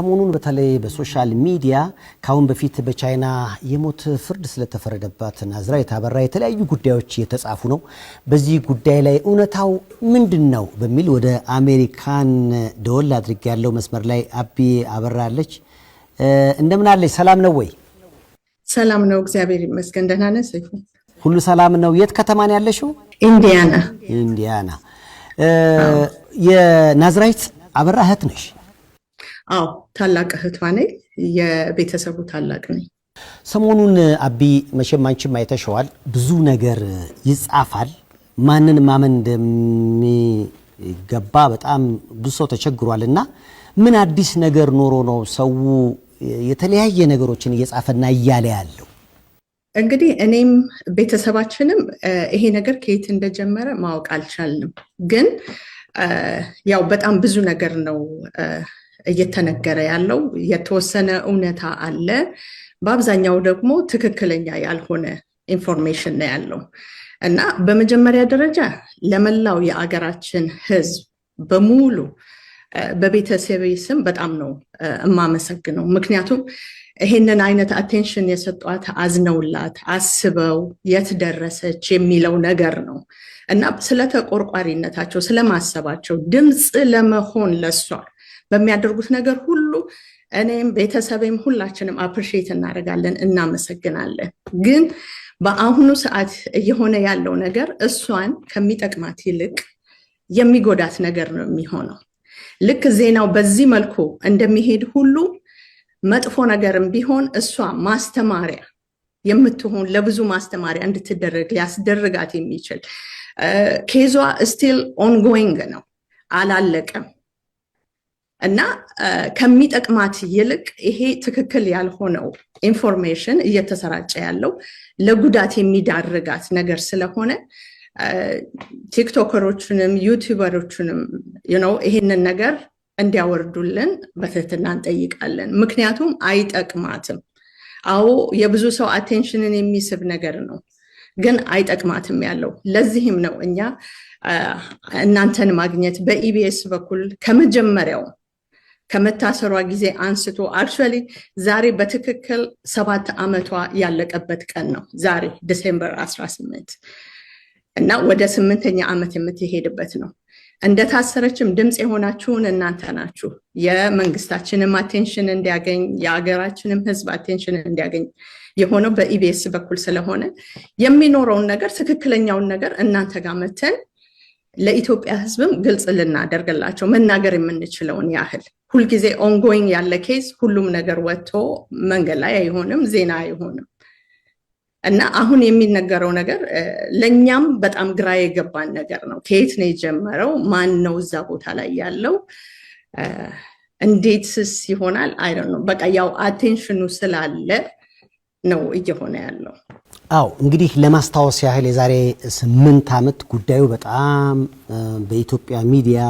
ሰሞኑን በተለይ በሶሻል ሚዲያ ካሁን በፊት በቻይና የሞት ፍርድ ስለተፈረደባት ናዝራዊት አበራ የተለያዩ ጉዳዮች እየተጻፉ ነው። በዚህ ጉዳይ ላይ እውነታው ምንድነው በሚል ወደ አሜሪካን ደወል አድርጌ ያለው መስመር ላይ አቢ አበራለች። እንደምን አለሽ? ሰላም ነው ወይ? ሰላም ነው፣ እግዚአብሔር ይመስገን። ደህና ነህ ሰይፉ? ሁሉ ሰላም ነው። የት ከተማ ነው ያለሽው? ኢንዲያና። የናዝራዊት አበራ እህት ነሽ? አዎ፣ ታላቅ እህቷ ነኝ። የቤተሰቡ ታላቅ ነኝ። ሰሞኑን አቢ መቼም አንቺም አይተሽዋል፣ ብዙ ነገር ይጻፋል። ማንን ማመን እንደሚገባ በጣም ብዙ ሰው ተቸግሯልና ምን አዲስ ነገር ኖሮ ነው ሰው የተለያየ ነገሮችን እየጻፈና እያለ ያለው? እንግዲህ እኔም ቤተሰባችንም ይሄ ነገር ከየት እንደጀመረ ማወቅ አልቻልንም። ግን ያው በጣም ብዙ ነገር ነው እየተነገረ ያለው። የተወሰነ እውነታ አለ፣ በአብዛኛው ደግሞ ትክክለኛ ያልሆነ ኢንፎርሜሽን ነው ያለው እና በመጀመሪያ ደረጃ ለመላው የአገራችን ሕዝብ በሙሉ በቤተሰቤ ስም በጣም ነው የማመሰግነው። ምክንያቱም ይሄንን አይነት አቴንሽን የሰጧት አዝነውላት አስበው የት ደረሰች የሚለው ነገር ነው እና ስለተቆርቋሪነታቸው ስለማሰባቸው ድምፅ ለመሆን ለሷ በሚያደርጉት ነገር ሁሉ እኔም ቤተሰቤም ሁላችንም አፕሪሺየት እናደርጋለን፣ እናመሰግናለን። ግን በአሁኑ ሰዓት እየሆነ ያለው ነገር እሷን ከሚጠቅማት ይልቅ የሚጎዳት ነገር ነው የሚሆነው። ልክ ዜናው በዚህ መልኩ እንደሚሄድ ሁሉ መጥፎ ነገርም ቢሆን እሷ ማስተማሪያ የምትሆን ለብዙ ማስተማሪያ እንድትደረግ ሊያስደርጋት የሚችል ኬዟ ስቲል ኦንጎይንግ ነው፣ አላለቀም እና ከሚጠቅማት ይልቅ ይሄ ትክክል ያልሆነው ኢንፎርሜሽን እየተሰራጨ ያለው ለጉዳት የሚዳርጋት ነገር ስለሆነ ቲክቶከሮችንም ዩቲዩበሮችንም ይሄንን ነገር እንዲያወርዱልን በትህትና እንጠይቃለን። ምክንያቱም አይጠቅማትም። አዎ የብዙ ሰው አቴንሽንን የሚስብ ነገር ነው፣ ግን አይጠቅማትም ያለው። ለዚህም ነው እኛ እናንተን ማግኘት በኢቢኤስ በኩል ከመጀመሪያው ከመታሰሯ ጊዜ አንስቶ አክቹዋሊ ዛሬ በትክክል 7 ዓመቷ ያለቀበት ቀን ነው ዛሬ ዲሴምበር 18 እና ወደ 8ኛ ዓመት የምትሄድበት ነው። እንደታሰረችም ድምፅ የሆናችሁን እናንተ ናችሁ። የመንግስታችንም አቴንሽን እንዲያገኝ የሀገራችንም ሕዝብ አቴንሽን እንዲያገኝ የሆነው በኢቢኤስ በኩል ስለሆነ የሚኖረውን ነገር ትክክለኛውን ነገር እናንተ ጋር መተን ለኢትዮጵያ ሕዝብም ግልጽ ልናደርግላቸው መናገር የምንችለውን ያህል ሁልጊዜ ኦንጎይንግ ያለ ኬዝ ሁሉም ነገር ወጥቶ መንገድ ላይ አይሆንም፣ ዜና አይሆንም እና አሁን የሚነገረው ነገር ለኛም በጣም ግራ የገባን ነገር ነው። ከየት ነው የጀመረው? ማን ነው እዛ ቦታ ላይ ያለው? እንዴትስ ይሆናል? አይ ዶንት ኖ። በቃ ያው አቴንሽኑ ስላለ ነው እየሆነ ያለው። አዎ እንግዲህ ለማስታወስ ያህል የዛሬ 8 ዓመት ጉዳዩ በጣም በኢትዮጵያ ሚዲያ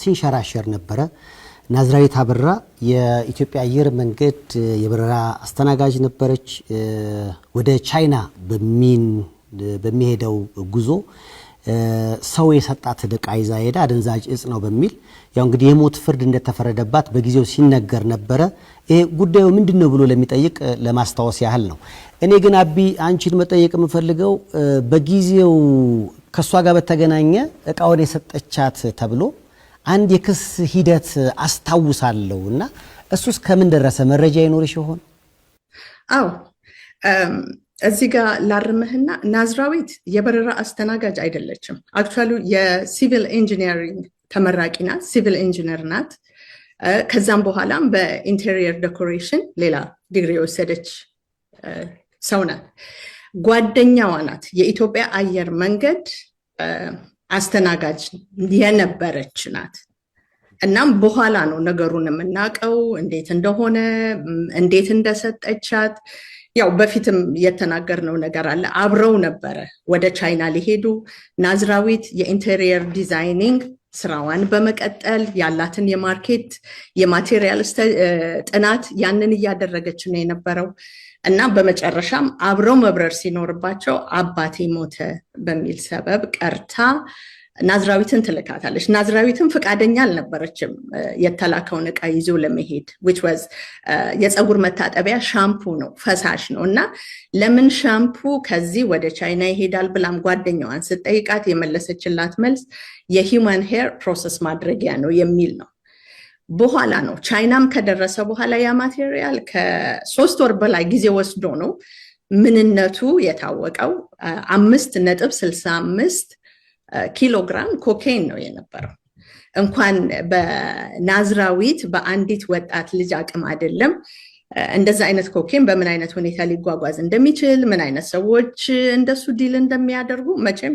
ሲንሸራሸር ነበረ። ናዝራዊት አበራ የኢትዮጵያ አየር መንገድ የበረራ አስተናጋጅ ነበረች። ወደ ቻይና በሚሄደው ጉዞ ሰው የሰጣት ዕቃ ይዛ ሄዳ አደንዛዥ እጽ ነው በሚል ያው እንግዲህ የሞት ፍርድ እንደተፈረደባት በጊዜው ሲነገር ነበረ። ይሄ ጉዳዩ ምንድነው ብሎ ለሚጠይቅ ለማስታወስ ያህል ነው። እኔ ግን አቢ አንቺን መጠየቅ የምፈልገው በጊዜው ከሷ ጋር በተገናኘ ዕቃውን የሰጠቻት ተብሎ አንድ የክስ ሂደት አስታውሳለሁ እና እሱስ ከምን ደረሰ? መረጃ ይኖርሽ ይሆን? አዎ እዚህ ጋር ላርምህና ናዝራዊት የበረራ አስተናጋጅ አይደለችም። አክቹዋሊ የሲቪል ኢንጂነሪንግ ተመራቂ ናት፣ ሲቪል ኢንጂነር ናት። ከዛም በኋላም በኢንቴሪየር ዴኮሬሽን ሌላ ዲግሪ የወሰደች ሰው ናት። ጓደኛዋ ናት የኢትዮጵያ አየር መንገድ አስተናጋጅ የነበረች ናት። እናም በኋላ ነው ነገሩን የምናውቀው እንዴት እንደሆነ እንዴት እንደሰጠቻት። ያው በፊትም የተናገርነው ነገር አለ። አብረው ነበረ ወደ ቻይና ሊሄዱ። ናዝራዊት የኢንቴሪየር ዲዛይኒንግ ስራዋን በመቀጠል ያላትን የማርኬት የማቴሪያል ጥናት ያንን እያደረገች ነው የነበረው እና በመጨረሻም አብረው መብረር ሲኖርባቸው አባቴ ሞተ በሚል ሰበብ ቀርታ ናዝራዊትን ትልካታለች። ናዝራዊትን ፈቃደኛ አልነበረችም የተላከውን ዕቃ ይዞ ለመሄድ which was የፀጉር መታጠቢያ ሻምፑ ነው፣ ፈሳሽ ነው። እና ለምን ሻምፑ ከዚህ ወደ ቻይና ይሄዳል ብላም ጓደኛዋን ስትጠይቃት የመለሰችላት መልስ የሂውማን ሄር ፕሮሰስ ማድረጊያ ነው የሚል ነው። በኋላ ነው ቻይናም ከደረሰ በኋላ ያ ማቴሪያል ከ3 ወር በላይ ጊዜ ወስዶ ነው ምንነቱ የታወቀው። 5.65 ኪሎግራም ኮኬን ነው የነበረው። እንኳን በናዝራዊት በአንዲት ወጣት ልጅ አቅም አይደለም እንደዛ አይነት ኮኬን በምን አይነት ሁኔታ ሊጓጓዝ እንደሚችል፣ ምን አይነት ሰዎች እንደሱ ዲል እንደሚያደርጉ መቼም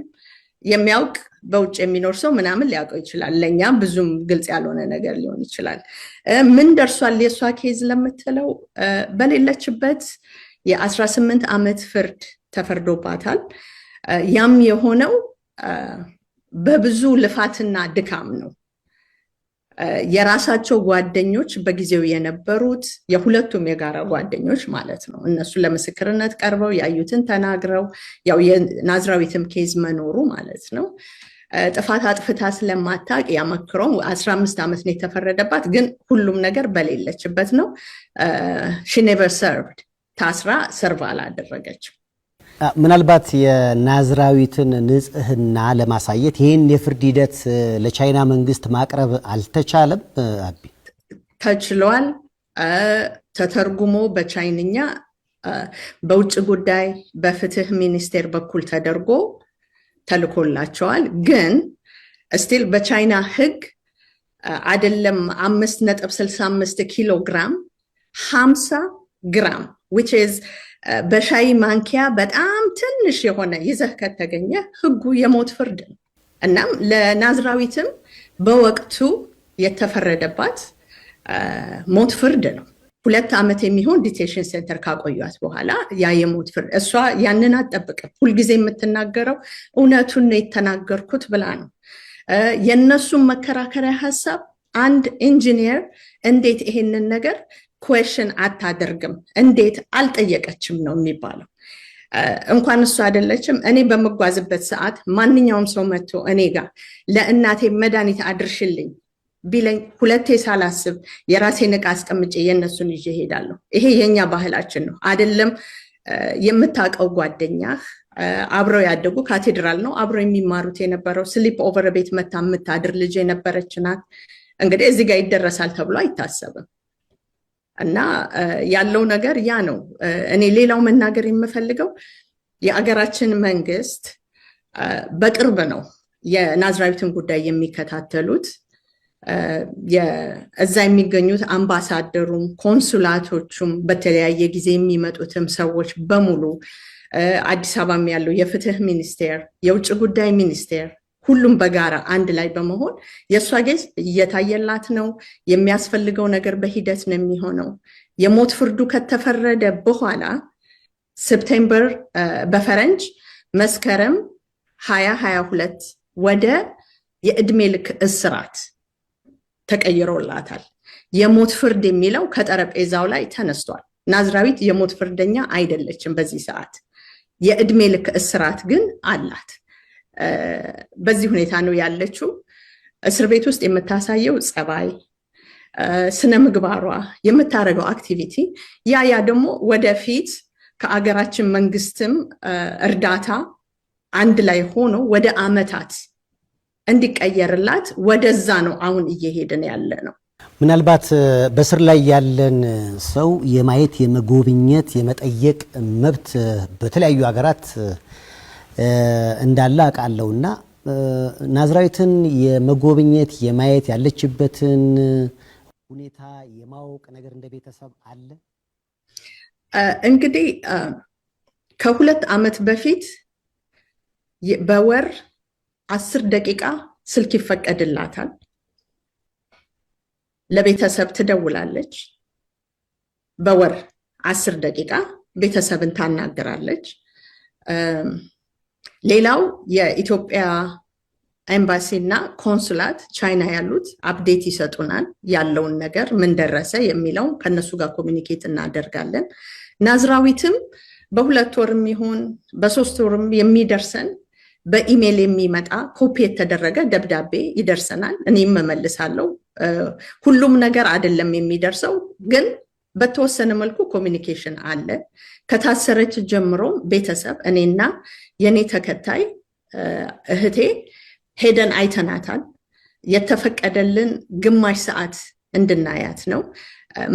የሚያውቅ በውጭ የሚኖር ሰው ምናምን ሊያውቀው ይችላል። ለኛ ብዙም ግልጽ ያልሆነ ነገር ሊሆን ይችላል። ምን ደርሷል የሷ ኬዝ ለምትለው በሌለችበት የ18 ዓመት ፍርድ ተፈርዶባታል። ያም የሆነው በብዙ ልፋትና ድካም ነው። የራሳቸው ጓደኞች በጊዜው የነበሩት የሁለቱም የጋራ ጓደኞች ማለት ነው። እነሱ ለምስክርነት ቀርበው ያዩትን ተናግረው ያው የናዝራዊትም ኬዝ መኖሩ ማለት ነው። ጥፋት አጥፍታ ስለማታቅ ያመክረው 15 ዓመት ነው የተፈረደባት። ግን ሁሉም ነገር በሌለችበት ነው። she never served ታስራ ሰርቭ አላደረገችም። ምናልባት የናዝራዊትን ንጽህና ለማሳየት ይህን የፍርድ ሂደት ለቻይና መንግስት ማቅረብ አልተቻለም? አቢ ተችሏል። ተተርጉሞ በቻይንኛ በውጭ ጉዳይ በፍትህ ሚኒስቴር በኩል ተደርጎ ተልኮላቸዋል። ግን ስቲል በቻይና ህግ አይደለም 5.65 ኪሎ ግራም 50 ግራም which is በሻይ ማንኪያ በጣም ትንሽ የሆነ ይዘህ ከተገኘ ህጉ የሞት ፍርድ ነው። እናም ለናዝራዊትም በወቅቱ የተፈረደባት ሞት ፍርድ ነው። 2 ዓመት የሚሆን ዲቴንሽን ሴንተር ካቆዩት በኋላ ያ የሞት ፍርድ። እሷ ያንን አትጠብቅም። ሁልጊዜ የምትናገረው እውነቱን ነው የተናገርኩት ብላ ነው። የነሱም መከራከሪያ ሀሳብ አንድ ኢንጂኒየር እንዴት ይሄንን ነገር ኩዌሽን አታደርግም፣ እንዴት አልጠየቀችም ነው የሚባለው። እንኳን እሱ አይደለችም። እኔ በመጓዝበት ሰዓት ማንኛውም ሰው መጥቶ እኔ ጋር ለእናቴ መድኃኒት አድርሽልኝ ቢለኝ 2 ሳላስብ የራሴን ዕቃ አስቀምጬ የእነሱን ይዤ እሄዳለሁ። ይሄ የኛ ባህላችን ነው። አይደለም የምታውቀው ጓደኛህ አብረው ያደጉ ካቴድራል ነው አብረው የሚማሩት የነበረው ስሊፕ ኦቨር ቤት መታ የምታድር ልጅ የነበረች ናት። እንግዲህ እዚህ ጋር ይደረሳል ተብሎ አይታሰብም። እና ያለው ነገር ያ ነው። እኔ ሌላው መናገር የምፈልገው የአገራችን መንግስት በቅርብ ነው የናዝራዊትን ጉዳይ የሚከታተሉት። እዛ የሚገኙት አምባሳደሩም ኮንሱላቶቹም በተለያየ ጊዜ የሚመጡትም ሰዎች በሙሉ አዲስ አበባም ያለው የፍትህ ሚኒስቴር፣ የውጭ ጉዳይ ሚኒስቴር ሁሉም በጋራ አንድ ላይ በመሆን የእሷ ጌዝ እየታየላት ነው። የሚያስፈልገው ነገር በሂደት ነው የሚሆነው። የሞት ፍርዱ ከተፈረደ በኋላ ሴፕቴምበር በፈረንጅ መስከረም 2022 ወደ የዕድሜ ልክ እስራት ተቀይሮላታል። የሞት ፍርድ የሚለው ከጠረጴዛው ላይ ተነስቷል። ናዝራዊት የሞት ፍርደኛ አይደለችም በዚህ ሰዓት። የዕድሜ ልክ እስራት ግን አላት። በዚህ ሁኔታ ነው ያለችው። እስር ቤት ውስጥ የምታሳየው ጸባይ፣ ስነ ምግባሯ፣ የምታደርገው አክቲቪቲ ያ ደግሞ ወደፊት ከአገራችን መንግስትም እርዳታ አንድ ላይ ሆኖ ወደ አመታት እንዲቀየርላት ወደዛ ነው አሁን እየሄድን ያለ ነው። ምናልባት በስር ላይ ያለን ሰው የማየት የመጎብኘት የመጠየቅ መብት በተለያዩ ሀገራት እንዳለ አውቃለሁና ናዝራዊትን የመጎብኘት የማየት ያለችበትን ሁኔታ የማወቅ ነገር እንደ ቤተሰብ አለ? እንግዲህ ከ2 ዓመት በፊት በወር 10 ደቂቃ ስልክ ይፈቀድላታል። ለቤተሰብ ትደውላለች። በወር 10 ደቂቃ ቤተሰብን ታናግራለች። ሌላው የኢትዮጵያ ኤምባሲና ኮንሱላት ቻይና ያሉት አፕዴት ይሰጡናል። ያለውን ነገር ምን ደረሰ የሚለው ከነሱ ጋር ኮሚኒኬት እናደርጋለን። ናዝራዊትም በ2 ወርም ይሁን በ3 ወርም የሚደርሰን በኢሜል የሚመጣ ኮፒ የተደረገ ደብዳቤ ይደርሰናል። እኔም እመልሳለሁ። ሁሉም ነገር አይደለም የሚደርሰው፣ ግን በተወሰነ መልኩ ኮሚኒኬሽን አለ። ከታሰረች ጀምሮ ቤተሰብ፣ እኔና የኔ ተከታይ እህቴ ሄደን አይተናታል። የተፈቀደልን ግማሽ ሰዓት እንድናያት ነው።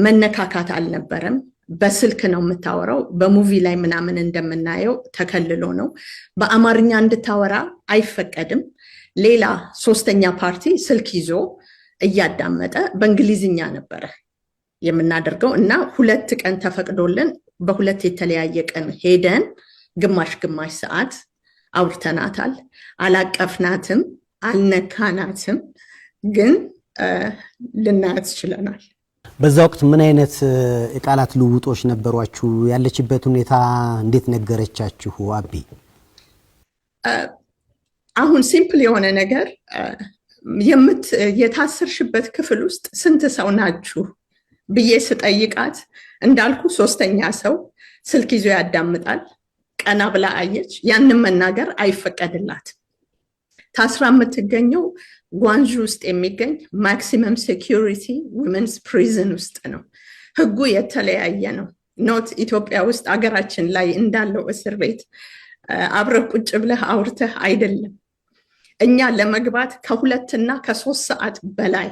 መነካካት አልነበረም። በስልክ ነው የምታወራው። በሙቪ ላይ ምናምን እንደምናየው ተከልሎ ነው። በአማርኛ እንድታወራ አይፈቀድም። ሌላ ሶስተኛ ፓርቲ ስልክ ይዞ እያዳመጠ በእንግሊዝኛ ነበረ የምናደርገው እና 2 ቀን ተፈቅዶልን በሁለት የተለያየ ቀን ሄደን ግማሽ ሰዓት አውርተናታል። አላቀፍናትም፣ አልነካናትም፣ ግን ልናያት ችለናል። በዛ ወቅት ምን አይነት የቃላት ልውጦች ነበሯችሁ? ያለችበት ሁኔታ እንዴት ነገረቻችሁ? አቢ አሁን ሲምፕል የሆነ ነገር የታሰርሽበት ክፍል ውስጥ ስንት ሰው ናችሁ ብዬ ስጠይቃት እንዳልኩ ሶስተኛ ሰው ስልክ ይዞ ያዳምጣል። ቀና ብላ አየች። ያንን መናገር አይፈቀድላትም። ታስራ የምትገኘው ጓንጁ ውስጥ የሚገኝ ማክሲመም ሴኪሪቲ ዊመንስ ፕሪዝን ውስጥ ነው። ህጉ የተለያየ ነው። ኖት ኢትዮጵያ ውስጥ አገራችን ላይ እንዳለው እስር ቤት አብረህ ቁጭ ብለህ አውርተህ አይደለም። እኛ ለመግባት ከ2 እና ከ3 ሰዓት በላይ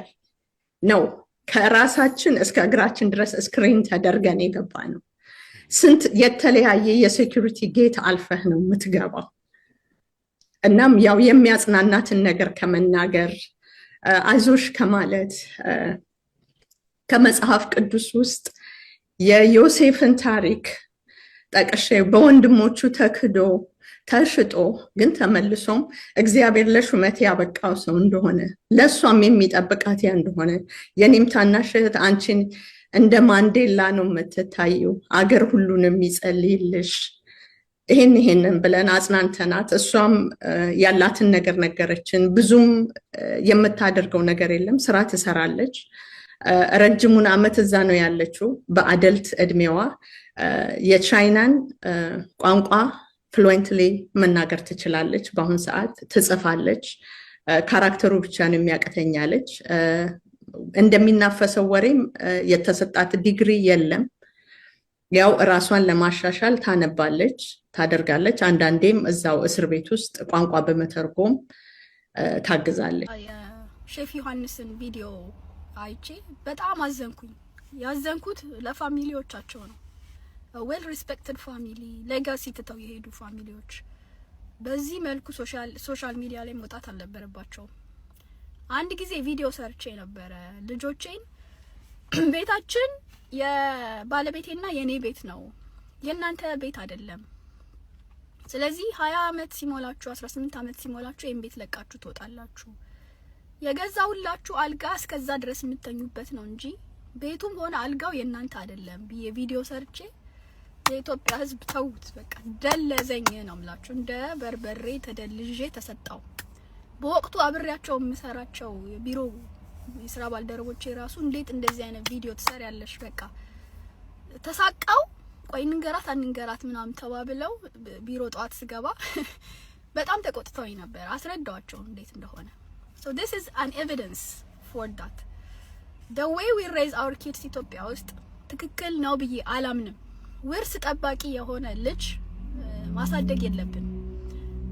ነው ከራሳችን እስከ እግራችን ድረስ ስክሪን ተደርገን የገባ ነው። ስንት የተለያየ የሴኪሪቲ ጌት አልፈህ ነው የምትገባው። እናም ያው የሚያጽናናትን ነገር ከመናገር አይዞሽ ከማለት ከመጽሐፍ ቅዱስ ውስጥ የዮሴፍን ታሪክ ጠቅሼ በወንድሞቹ ተክዶ ተሽጦ ግን ተመልሶም እግዚአብሔር ለሹመት ያበቃው ሰው እንደሆነ ለእሷም የሚጠብቃት ያ እንደሆነ የኔም ታናሽ እህት አንቺን እንደ ማንዴላ ነው የምትታየው፣ አገር ሁሉን የሚጸልይልሽ ይሄንን ብለን አጽናንተናት፣ እሷም ያላትን ነገር ነገረችን። ብዙም የምታደርገው ነገር የለም፣ ስራ ትሰራለች። ረጅሙን ዓመት እዛ ነው ያለችው። በአደልት እድሜዋ የቻይናን ቋንቋ ፍሉዌንትሊ መናገር ትችላለች። በአሁን ሰዓት ትጽፋለች። ካራክተሩ ብቻ ነው የሚያቅተኛለች። እንደሚናፈሰው ወሬም የተሰጣት ዲግሪ የለም። ያው እራሷን ለማሻሻል ታነባለች፣ ታደርጋለች። አንዳንዴም እዛው እስር ቤት ውስጥ ቋንቋ በመተርጎም ታግዛለች። ሼፍ ዮሐንስን ቪዲዮ አይቼ በጣም አዘንኩኝ። ያዘንኩት ለፋሚሊዎቻቸው ነው። ዌል ሪስፔክትድ ፋሚሊ፣ ሌጋሲ ትተው የሄዱ ፋሚሊዎች በዚህ መልኩ ሶሻል ሚዲያ ላይ መውጣት አልነበረባቸውም። አንድ ጊዜ ቪዲዮ ሰርቼ ነበረ። ልጆቼን ቤታችን የባለቤቴና የኔ ቤት ነው፣ የእናንተ ቤት አይደለም። ስለዚህ 20 ዓመት ሲሞላችሁ 18 ዓመት ሲሞላችሁ ይሄን ቤት ለቃችሁ ትወጣላችሁ። የገዛውላችሁ አልጋ እስከዛ ድረስ የምትተኙበት ነው እንጂ ቤቱም ሆነ አልጋው የእናንተ አይደለም ብዬ ቪዲዮ ሰርቼ የኢትዮጵያ ሕዝብ ተውት፣ በቃ ደለዘኝ ነው የምላችሁ። እንደ በርበሬ ተደልዤ ተሰጣው። በወቅቱ አብሬያቸው የምሰራቸው ቢሮ የስራ ባልደረቦቼ ራሱ እንዴት እንደዚህ አይነት ቪዲዮ ትሰሪያለሽ? በቃ ተሳቀው ቆይ እንንገራት አንንገራት ምናምን ተባብለው ቢሮ ጧት ስገባ በጣም ተቆጥተውኝ ነበር። አስረዳዋቸው እንዴት እንደሆነ። so this is an evidence for that the way we raise our kids ኢትዮጵያ ውስጥ ትክክል ነው ብዬ አላምንም። ውርስ ጠባቂ የሆነ ልጅ ማሳደግ የለብንም።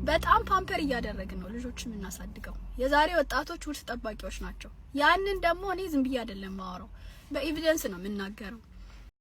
በጣም ፓምፐር እያደረግን ነው ልጆች የምናሳድገው። የዛሬ ወጣቶች ውርስ ጠባቂዎች ናቸው። ያንን ደግሞ እኔ ዝም ብዬ አይደለም ማወራው፣ በኤቪደንስ ነው የምናገረው።